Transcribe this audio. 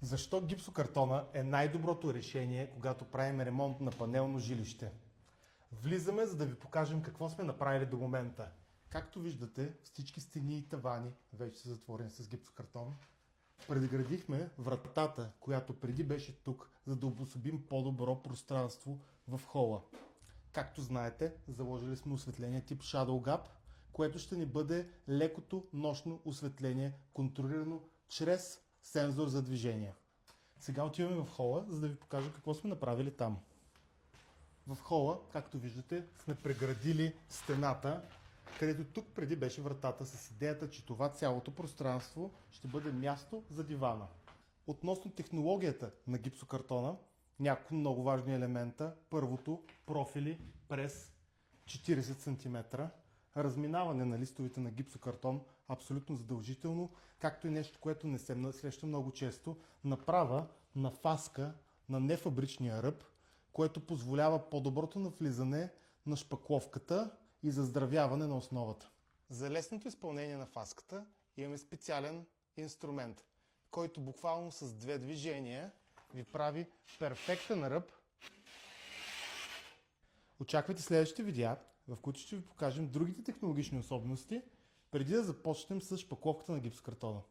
Защо гипсокартона е най-доброто решение, когато правим ремонт на панелно жилище? Влизаме, за да ви покажем какво сме направили до момента. Както виждате, всички стени и тавани вече са затворени с гипсокартон. Предградихме вратата, която преди беше тук, за да обособим по-добро пространство в хола. Както знаете, заложили сме осветление тип Shadow Gap, което ще ни бъде лекото нощно осветление, контролирано чрез сензор за движение. Сега отиваме в хола, за да ви покажа какво сме направили там. В хола, както виждате, сме преградили стената, където тук преди беше вратата, с идеята, че това цялото пространство ще бъде място за дивана. Относно технологията на гипсокартона, няколко много важни елемента. Първото, профили през 40 см, разминаване на листовете на гипсокартон, абсолютно задължително, както и нещо, което не се среща много често, направа на фаска на нефабричния ръб, което позволява по-доброто навлизане на шпакловката и заздравяване на основата. За лесното изпълнение на фаската имаме специален инструмент, който буквално с две движения ви прави перфектен ръб. Очаквайте следващите видеа, в които ще ви покажем другите технологични особености, преди да започнем с шпакловката на гипсокартона.